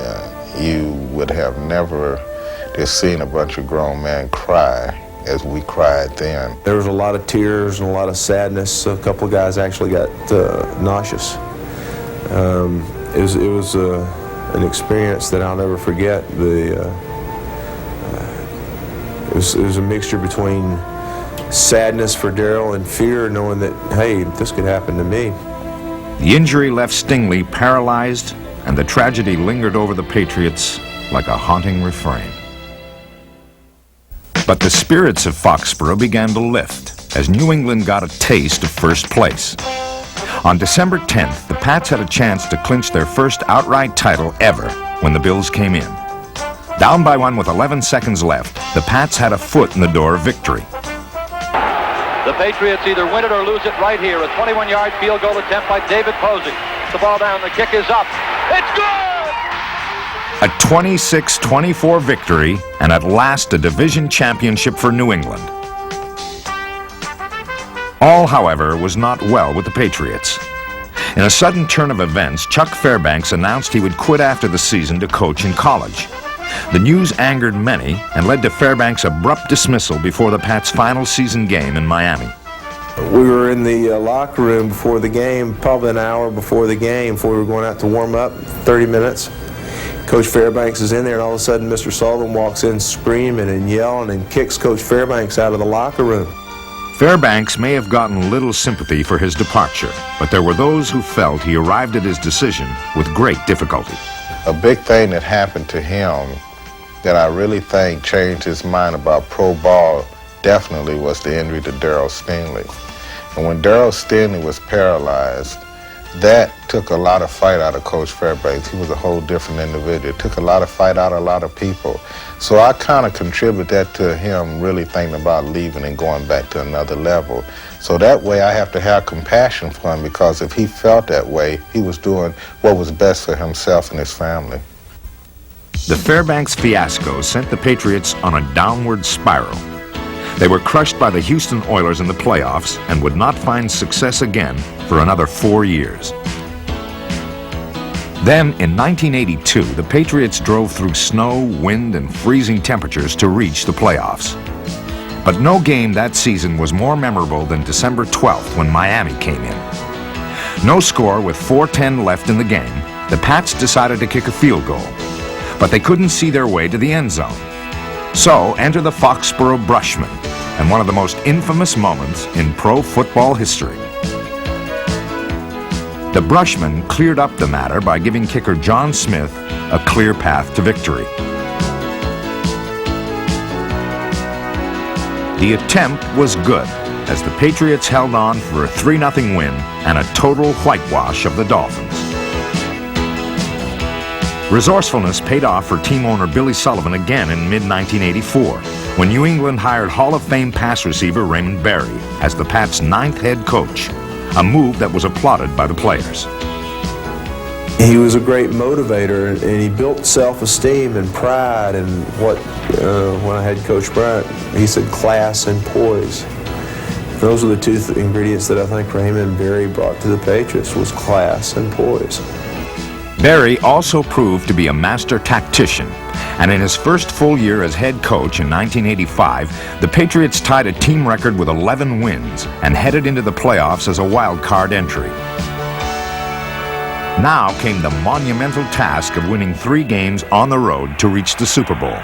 you would have never just seen a bunch of grown men cry as we cried then. There was a lot of tears and a lot of sadness. A couple of guys actually got nauseous. It was an experience that I'll never forget. It was a mixture between sadness for Darryl and fear, knowing that, hey, this could happen to me. The injury left Stingley paralyzed, and the tragedy lingered over the Patriots like a haunting refrain. But the spirits of Foxborough began to lift as New England got a taste of first place. On December 10th, the Pats had a chance to clinch their first outright title ever when the Bills came in. Down by 1 with 11 seconds left, the Pats had a foot in the door of victory. The Patriots either win it or lose it right here. A 21-yard field goal attempt by David Posey. The ball down, the kick is up. It's good! A 26-24 victory, and at last a division championship for New England. All, however, was not well with the Patriots. In a sudden turn of events, Chuck Fairbanks announced he would quit after the season to coach in college. The news angered many and led to Fairbanks' abrupt dismissal before the Pats' final season game in Miami. We were in the locker room before the game, probably an hour before the game, before we were going out to warm up, 30 minutes. Coach Fairbanks is in there, and all of a sudden Mr. Sullivan walks in screaming and yelling and kicks Coach Fairbanks out of the locker room. Fairbanks may have gotten little sympathy for his departure, but there were those who felt he arrived at his decision with great difficulty. A big thing that happened to him that I really think changed his mind about pro ball definitely was the injury to Darryl Stingley. And when Darryl Stingley was paralyzed, that took a lot of fight out of Coach Fairbanks. He was a whole different individual. It took a lot of fight out of a lot of people. So I kind of contribute that to him really thinking about leaving and going back to another level. So that way I have to have compassion for him, because if he felt that way, he was doing what was best for himself and his family. The Fairbanks fiasco sent the Patriots on a downward spiral. They were crushed by the Houston Oilers in the playoffs and would not find success again for another 4 years. Then, in 1982, the Patriots drove through snow, wind, and freezing temperatures to reach the playoffs. But no game that season was more memorable than December 12th when Miami came in. No score with 4:10 left in the game, the Pats decided to kick a field goal. But they couldn't see their way to the end zone. So enter the Foxborough Brushman, and one of the most infamous moments in pro football history. The Brushmen cleared up the matter by giving kicker John Smith a clear path to victory. The attempt was good, as the Patriots held on for a 3-0 win and a total whitewash of the Dolphins. Resourcefulness paid off for team owner Billy Sullivan again in mid-1984, when New England hired Hall of Fame pass receiver Raymond Berry as the Pats' 9th head coach, a move that was applauded by the players. He was a great motivator, and he built self-esteem and pride. And when I had Coach Bryant, he said class and poise. Those are the two ingredients that I think Raymond Berry brought to the Patriots, was class and poise. Berry also proved to be a master tactician, and in his first full year as head coach in 1985, the Patriots tied a team record with 11 wins and headed into the playoffs as a wild card entry. Now came the monumental task of winning 3 games on the road to reach the Super Bowl.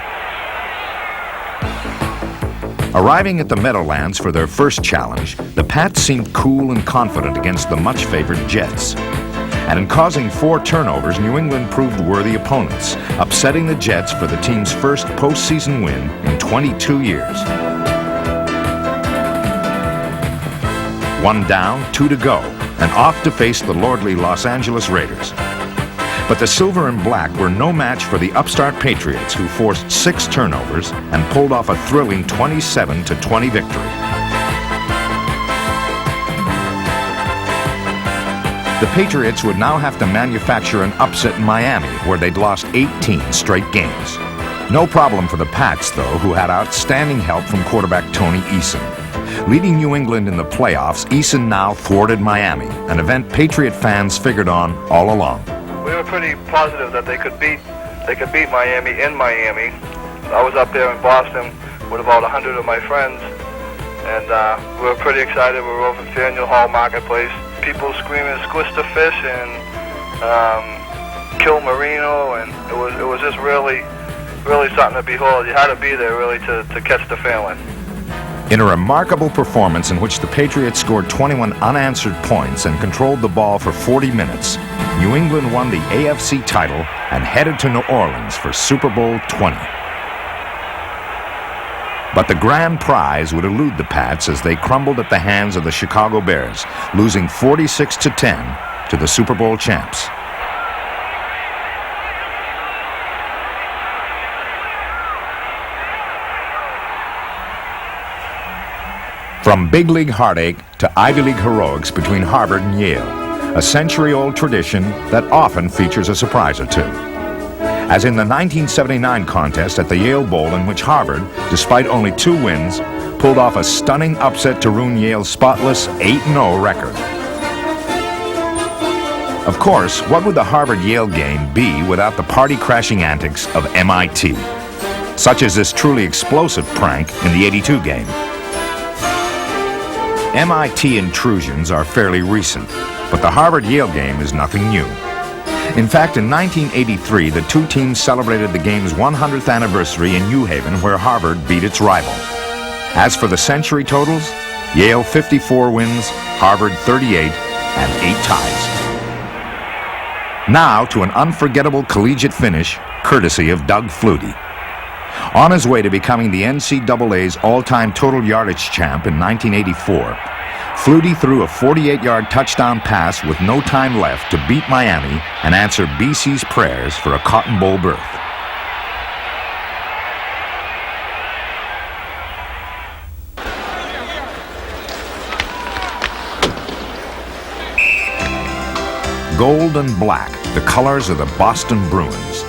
Arriving at the Meadowlands for their first challenge, the Pats seemed cool and confident against the much-favored Jets. And in causing 4 turnovers, New England proved worthy opponents, upsetting the Jets for the team's first postseason win in 22 years. 1 down, 2 to go, and off to face the lordly Los Angeles Raiders. But the Silver and Black were no match for the upstart Patriots, who forced 6 turnovers and pulled off a thrilling 27-20 victory. The Patriots would now have to manufacture an upset in Miami, where they'd lost 18 straight games. No problem for the Pats, though, who had outstanding help from quarterback Tony Eason. Leading New England in the playoffs, Eason now thwarted Miami, an event Patriot fans figured on all along. We were pretty positive that they could beat Miami in Miami. I was up there in Boston with about 100 of my friends, and we were pretty excited. We were over at Faneuil Hall Marketplace. People screaming "Squish the fish" and "Kill Marino," and it was just really something to behold. You had to be there really to catch the feeling. In a remarkable performance in which the Patriots scored 21 unanswered points and controlled the ball for 40 minutes, New England won the AFC title and headed to New Orleans for Super Bowl 20. But the grand prize would elude the Pats as they crumbled at the hands of the Chicago Bears, losing 46-10 to the Super Bowl champs. From big league heartache to Ivy League heroics between Harvard and Yale, a century-old tradition that often features a surprise or two. As in the 1979 contest at the Yale Bowl, in which Harvard, despite only 2 wins, pulled off a stunning upset to ruin Yale's spotless 8-0 record. Of course, what would the Harvard-Yale game be without the party-crashing antics of MIT, such as this truly explosive prank in the '82 game? MIT intrusions are fairly recent, but the Harvard-Yale game is nothing new. In fact, in 1983, the 2 teams celebrated the game's 100th anniversary in New Haven, where Harvard beat its rival. As for the century totals, Yale 54 wins, Harvard 38, and 8 ties. Now to an unforgettable collegiate finish, courtesy of Doug Flutie. On his way to becoming the NCAA's all-time total yardage champ in 1984, Flutie threw a 48-yard touchdown pass with no time left to beat Miami and answer BC's prayers for a Cotton Bowl berth. Gold and black, the colors of the Boston Bruins.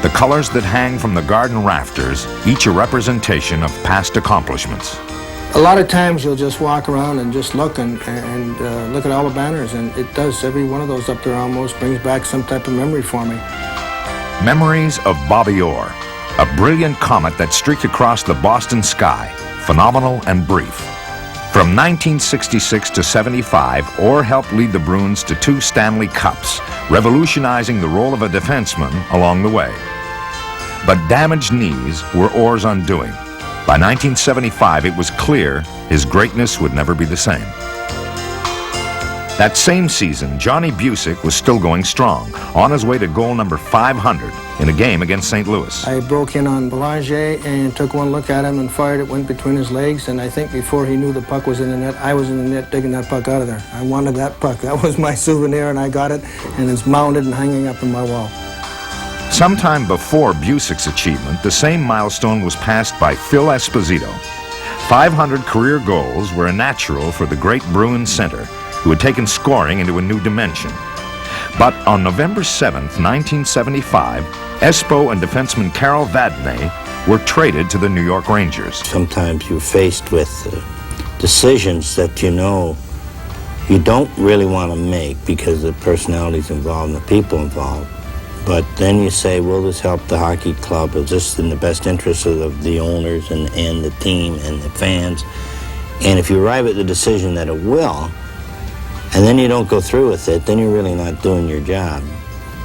The colors that hang from the garden rafters, each a representation of past accomplishments. A lot of times you'll just walk around and just look and look at all the banners, and it does. Every one of those up there almost brings back some type of memory for me. Memories of Bobby Orr, a brilliant comet that streaked across the Boston sky, phenomenal and brief. From 1966 to '75, Orr helped lead the Bruins to 2 Stanley Cups, revolutionizing the role of a defenseman along the way. But damaged knees were Orr's undoing. By 1975, it was clear his greatness would never be the same. That same season, Johnny Busick was still going strong, on his way to goal number 500 in a game against St. Louis. I broke in on Belanger and took one look at him and fired it, went between his legs, and I think before he knew the puck was in the net, I was in the net digging that puck out of there. I wanted that puck. That was my souvenir, and I got it, and it's mounted and hanging up on my wall. Sometime before Busick's achievement, the same milestone was passed by Phil Esposito. 500 career goals were a natural for the great Bruins center, who had taken scoring into a new dimension. But on November 7th, 1975, Espo and defenseman Carol Vadnais were traded to the New York Rangers. Sometimes you're faced with decisions that you know you don't really want to make because of the personalities involved and the people involved. But then you say, will this help the hockey club? Is this in the best interest of the owners and the team and the fans? And if you arrive at the decision that it will, and then you don't go through with it, then you're really not doing your job.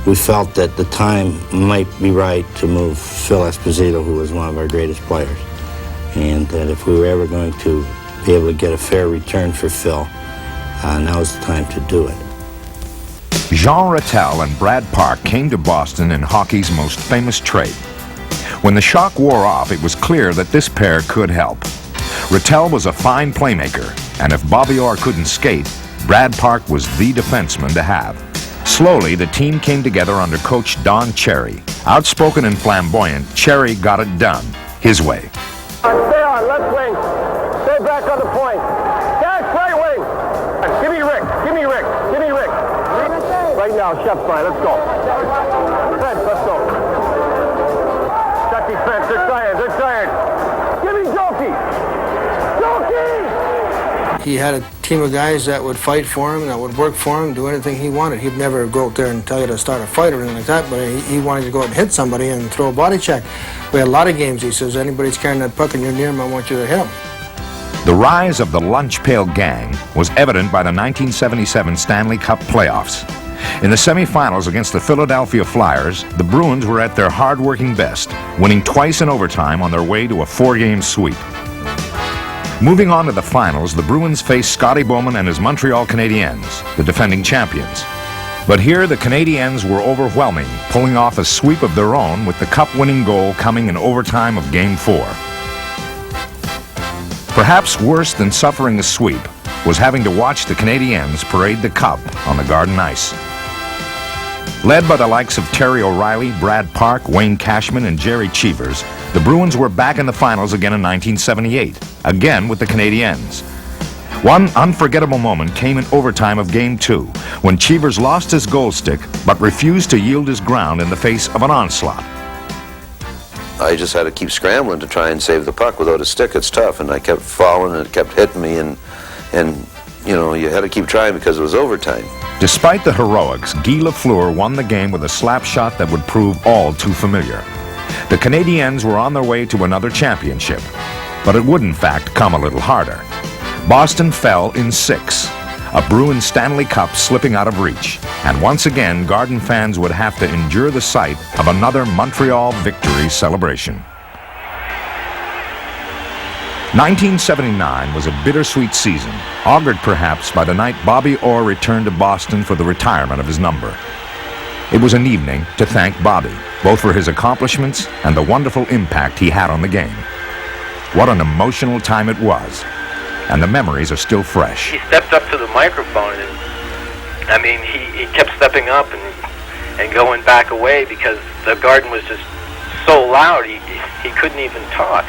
We felt that the time might be right to move Phil Esposito, who was one of our greatest players, and that if we were ever going to be able to get a fair return for Phil, now's the time to do it. Jean Rattel and Brad Park came to Boston in hockey's most famous trade. When the shock wore off, it was clear that this pair could help. Rattel was a fine playmaker, and if Bobby Orr couldn't skate, Brad Park was the defenseman to have. Slowly, the team came together under coach Don Cherry. Outspoken and flamboyant, Cherry got it done his way. Stay on, left wing. Stay back on the point. Dash right wing. Give me Rick. Give me Rick. Give me Rick. Right now, Chef's line. Let's go. Defense, let's go. Shut defense. They're tired. They're tired. Give me Jokey. Jokey! He had a team of guys that would fight for him, that would work for him, do anything he wanted. He'd never go out there and tell you to start a fight or anything like that, but he wanted to go out and hit somebody and throw a body check. We had a lot of games, he says, anybody's carrying that puck and you're near him, I want you to hit him. The rise of the Lunch Pail Gang was evident by the 1977 Stanley Cup playoffs. In the semifinals against the Philadelphia Flyers, the Bruins were at their hard-working best, winning twice in overtime on their way to a 4-game sweep. Moving on to the finals, the Bruins faced Scotty Bowman and his Montreal Canadiens, the defending champions. But here, the Canadiens were overwhelming, pulling off a sweep of their own with the cup-winning goal coming in overtime of Game 4. Perhaps worse than suffering a sweep was having to watch the Canadiens parade the cup on the Garden Ice. Led by the likes of Terry O'Reilly, Brad Park, Wayne Cashman, and Jerry Cheevers, the Bruins were back in the finals again in 1978, again with the Canadiens. One unforgettable moment came in overtime of Game 2, when Cheevers lost his goal stick but refused to yield his ground in the face of an onslaught. I just had to keep scrambling to try and save the puck. Without a stick, it's tough, and I kept falling and it kept hitting me, and you know, you had to keep trying because it was overtime. Despite the heroics, Guy Lafleur won the game with a slap shot that would prove all too familiar. The Canadiens were on their way to another championship, but it would in fact come a little harder. Boston fell in 6, a Bruins Stanley Cup slipping out of reach, and once again Garden fans would have to endure the sight of another Montreal victory celebration. 1979 was a bittersweet season, augured perhaps by the night Bobby Orr returned to Boston for the retirement of his number. It was an evening to thank Bobby, both for his accomplishments and the wonderful impact he had on the game. What an emotional time it was, and the memories are still fresh. He stepped up to the microphone, and I mean, he kept stepping up and going back away because the Garden was just so loud, he couldn't even talk.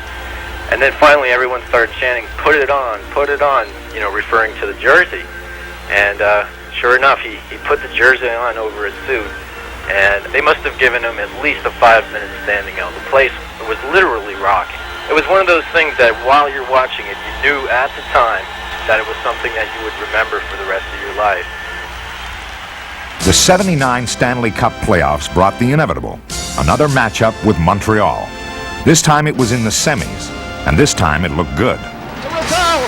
And then finally everyone started chanting, put it on, you know, referring to the jersey. And sure enough, he put the jersey on over his suit, and they must have given him at least a 5-minute standing out. The place was literally rocking. It was one of those things that while you're watching it, you knew at the time that it was something that you would remember for the rest of your life. The 79 Stanley Cup playoffs brought the inevitable, another matchup with Montreal. This time it was in the semis, and this time it looked good. Rattel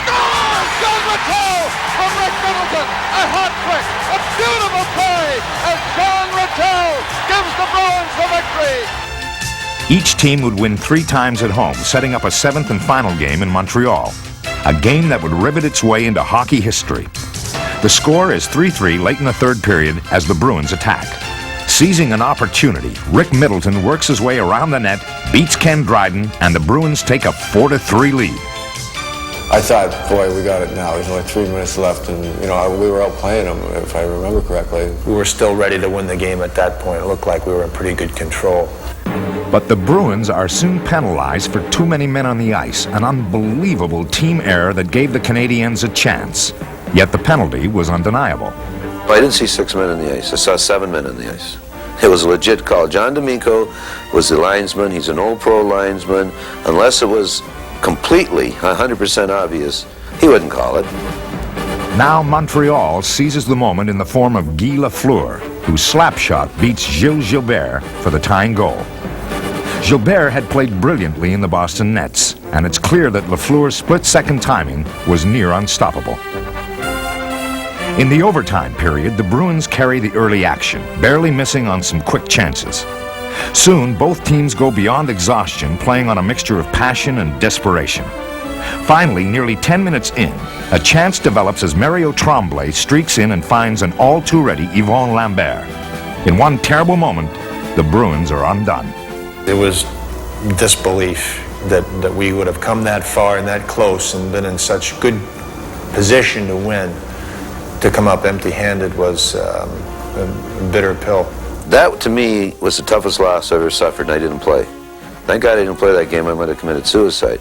scores! John Rattel from Rick Middleton. A hot trick, a beautiful play as John Rattel gives the Bruins the victory. Each team would win 3 times at home, setting up a 7th and final game in Montreal, a game that would rivet its way into hockey history. The score is 3-3 late in the third period as the Bruins attack. Seizing an opportunity, Rick Middleton works his way around the net, beats Ken Dryden, and the Bruins take a 4-3 lead. I thought, boy, we got it now. There's only 3 minutes left, and we were outplaying them, if I remember correctly. We were still ready to win the game at that point. It looked like we were in pretty good control. But the Bruins are soon penalized for too many men on the ice, an unbelievable team error that gave the Canadiens a chance. Yet the penalty was undeniable. I didn't see 6 men on the ice. I saw 7 men on the ice. It was a legit call. John D'Amico was the linesman. He's an old pro linesman. Unless it was completely 100% obvious, he wouldn't call it. Now Montreal seizes the moment in the form of Guy Lafleur, whose slap shot beats Gilles Gilbert for the tying goal. Gilbert had played brilliantly in the Boston Nets, and it's clear that Lafleur's split-second timing was near unstoppable. In the overtime period, the Bruins carry the early action, barely missing on some quick chances. Soon, both teams go beyond exhaustion, playing on a mixture of passion and desperation. Finally, nearly 10 minutes in, a chance develops as Mario Tremblay streaks in and finds an all-too-ready Yvon Lambert. In one terrible moment, the Bruins are undone. It was disbelief that we would have come that far and that close and been in such good position to win. To come up empty-handed was a bitter pill. That, to me, was the toughest loss I ever suffered, and I didn't play. Thank God I didn't play that game. I might have committed suicide.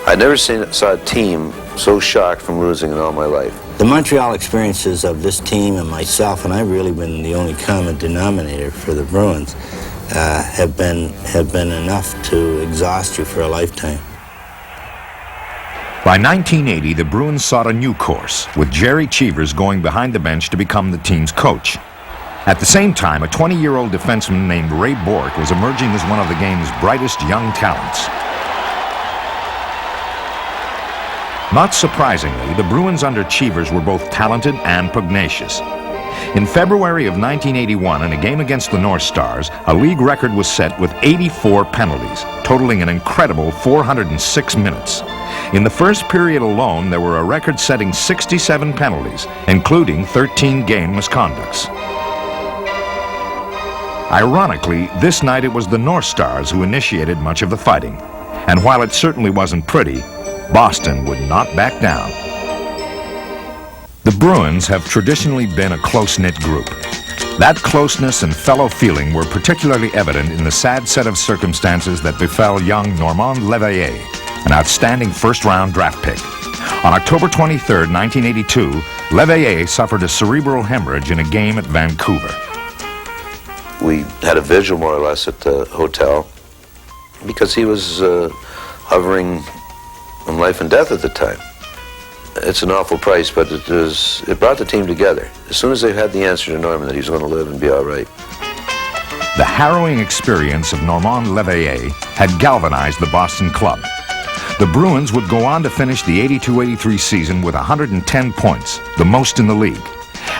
I'd never saw a team so shocked from losing in all my life. The Montreal experiences of this team and myself, and I've really been the only common denominator for the Bruins, have been enough to exhaust you for a lifetime. By 1980, the Bruins sought a new course, with Jerry Cheevers going behind the bench to become the team's coach. At the same time, a 20-year-old defenseman named Ray Bourque was emerging as one of the game's brightest young talents. Not surprisingly, the Bruins under Cheevers were both talented and pugnacious. In February of 1981, in a game against the North Stars, a league record was set with 84 penalties, totaling an incredible 406 minutes. In the first period alone, there were a record-setting 67 penalties, including 13 game misconducts. Ironically, this night it was the North Stars who initiated much of the fighting. And while it certainly wasn't pretty, Boston would not back down. The Bruins have traditionally been a close-knit group. That closeness and fellow feeling were particularly evident in the sad set of circumstances that befell young Normand Leveillé, an outstanding first-round draft pick. On October 23, 1982, Leveillé suffered a cerebral hemorrhage in a game at Vancouver. We had a vigil, more or less, at the hotel because he was hovering on life and death at the time. It's an awful price, but it brought the team together. As soon as they had the answer to Norman that he was going to live and be all right. The harrowing experience of Normand Leveillé had galvanized the Boston club. The Bruins would go on to finish the 82-83 season with 110 points, the most in the league.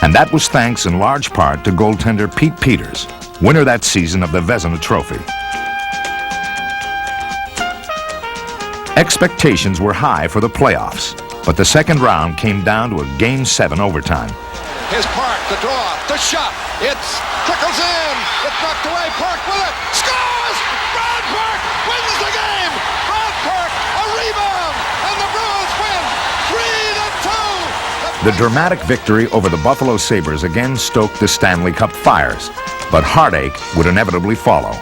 And that was thanks in large part to goaltender Pete Peters, winner that season of the Vezina Trophy. Expectations were high for the playoffs, but the second round came down to a Game 7 overtime. Here's Park, the draw, the shot. It trickles in. It's knocked away. Park with it. Scores! Brad Park wins the game. Brad Park, a rebound, and the Bruins win 3-2. The dramatic victory over the Buffalo Sabres again stoked the Stanley Cup fires, but heartache would inevitably follow.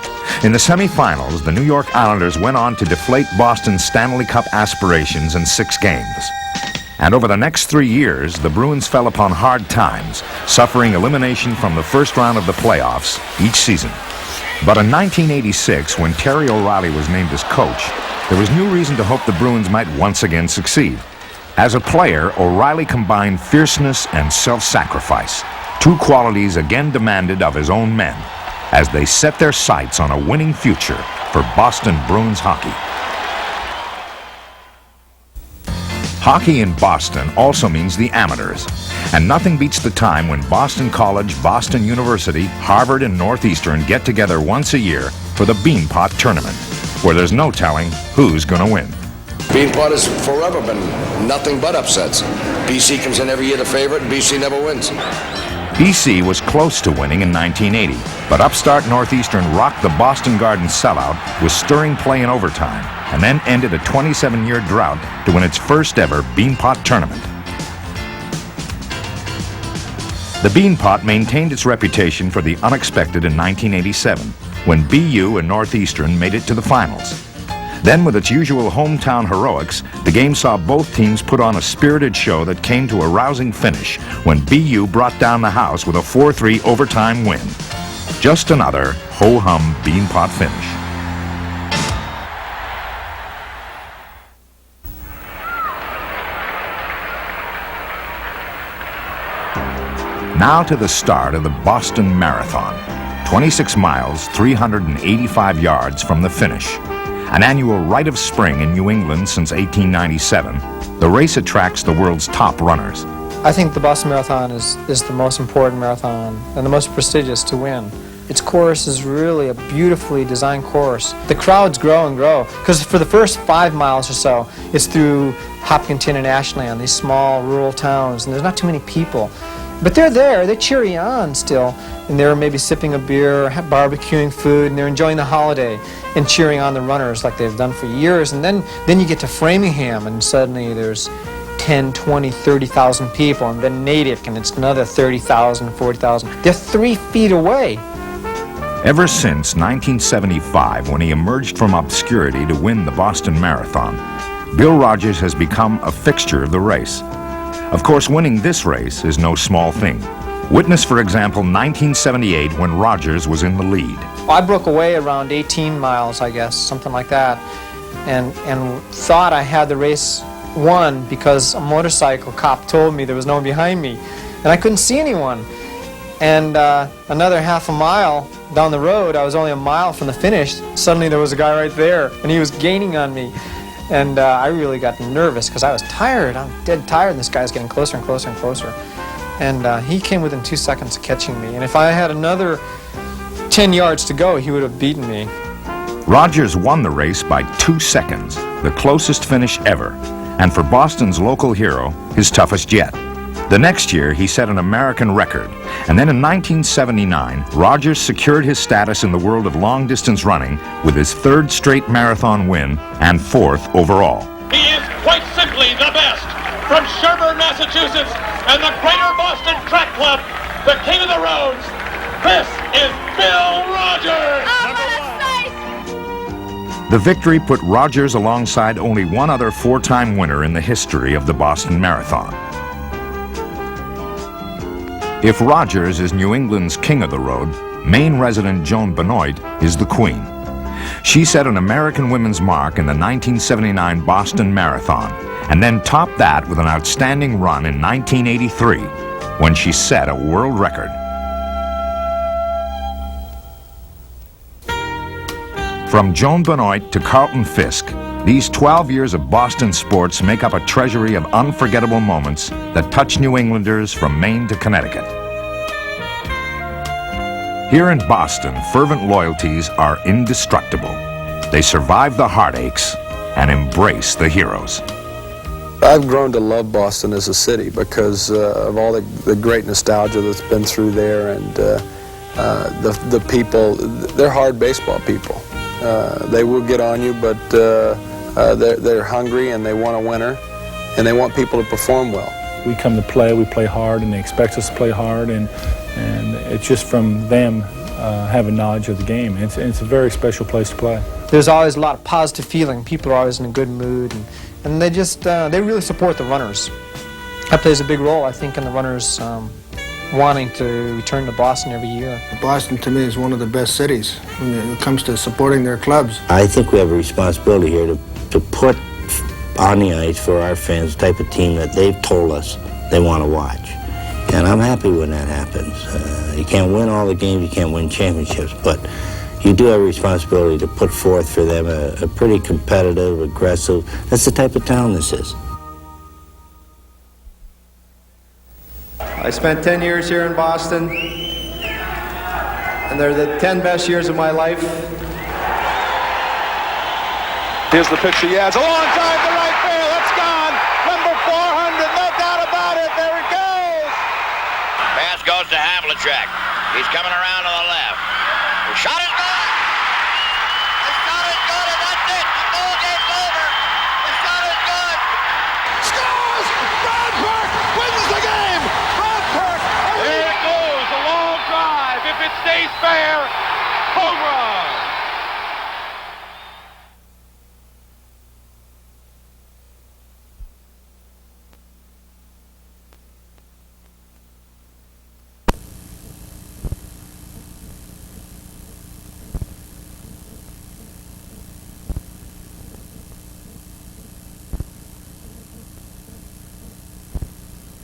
In the semifinals, the New York Islanders went on to deflate Boston's Stanley Cup aspirations in 6 games. And over the next 3 years, the Bruins fell upon hard times, suffering elimination from the first round of the playoffs each season. But in 1986, when Terry O'Reilly was named as coach, there was new reason to hope the Bruins might once again succeed. As a player, O'Reilly combined fierceness and self-sacrifice, 2 qualities again demanded of his own men, as they set their sights on a winning future for Boston Bruins hockey. Hockey in Boston also means the amateurs, and nothing beats the time when Boston College, Boston University, Harvard, and Northeastern get together once a year for the Beanpot Tournament, where there's no telling who's going to win. Beanpot has forever been nothing but upsets. BC comes in every year the favorite, and BC never wins. BC was close to winning in 1980, but upstart Northeastern rocked the Boston Garden sellout with stirring play in overtime, and then ended a 27-year drought to win its first ever Beanpot tournament. The Beanpot maintained its reputation for the unexpected in 1987, when BU and Northeastern made it to the finals. Then, with its usual hometown heroics, the game saw both teams put on a spirited show that came to a rousing finish when BU brought down the house with a 4-3 overtime win. Just another ho-hum Beanpot finish. Now to the start of the Boston Marathon. 26 miles, 385 yards from the finish. An annual rite of spring in New England since 1897, the race attracts the world's top runners. I think the Boston Marathon is the most important marathon and the most prestigious to win. Its course is really a beautifully designed course. The crowds grow and grow, because for the first 5 miles or so, it's through Hopkinton and Ashland, these small rural towns, and there's not too many people. But they're there, they cheer you on still, and they're maybe sipping a beer, barbecuing food, and they're enjoying the holiday and cheering on the runners like they've done for years. And then you get to Framingham, and suddenly there's 10, 20, 30,000 people, and then Natick, and it's another 30,000, 40,000. They're 3 feet away. Ever since 1975, when he emerged from obscurity to win the Boston Marathon, Bill Rogers has become a fixture of the race. Of course, winning this race is no small thing. Witness, for example, 1978, when Rogers was in the lead. I broke away around 18 miles, I guess, something like that, and thought I had the race won because a motorcycle cop told me there was no one behind me, and I couldn't see anyone. And another half a mile down the road, I was only a mile from the finish, suddenly there was a guy right there, and he was gaining on me. And I really got nervous because I was tired. I'm dead tired, and this guy's getting closer and closer and closer. And he came within 2 seconds of catching me. And if I had another 10 yards to go, he would have beaten me. Rogers won the race by 2 seconds, the closest finish ever, and for Boston's local hero, his toughest yet. The next year, he set an American record, and then in 1979, Rogers secured his status in the world of long-distance running with his 3rd straight marathon win and 4th overall. He is quite simply the best. From Sherburne, Massachusetts, and the Greater Boston Track Club, the king of the roads, this is Bill Rogers! The victory put Rogers alongside only one other 4-time winner in the history of the Boston Marathon. If Rogers is New England's king of the road, Maine resident Joan Benoit is the queen. She set an American women's mark in the 1979 Boston Marathon, and then topped that with an outstanding run in 1983, when she set a world record. From Joan Benoit to Carlton Fisk, these 12 years of Boston sports make up a treasury of unforgettable moments that touch New Englanders from Maine to Connecticut. Here in Boston, fervent loyalties are indestructible. They survive the heartaches and embrace the heroes. I've grown to love Boston as a city because of all the great nostalgia that's been through there, and the people. They're hard baseball people. They will get on you, but they're hungry and they want a winner, and they want people to perform well. We come to play, we play hard, and they expect us to play hard, and it's just from them having knowledge of the game. It's a very special place to play. There's always a lot of positive feeling. People are always in a good mood, and they just they really support the runners. That plays a big role, I think, in the runners wanting to return to Boston every year. Boston, to me, is one of the best cities when it comes to supporting their clubs. I think we have a responsibility here to put on the ice for our fans the type of team that they've told us they want to watch. And I'm happy when that happens. You can't win all the games, you can't win championships, but you do have a responsibility to put forth for them a pretty competitive, aggressive, that's the type of town this is. I spent 10 years here in Boston, and they're the 10 best years of my life. Here's the pitch he adds. A long drive to right field. That's gone. Number 400. No doubt about it. There it goes. Pass goes to Havlicek. He's coming around to the left. The shot is good. The shot is good, and that's it. The ball game's over. The shot is good. Scores! Brad Park wins the game. Brad Park. There it goes. A long drive. If it stays fair,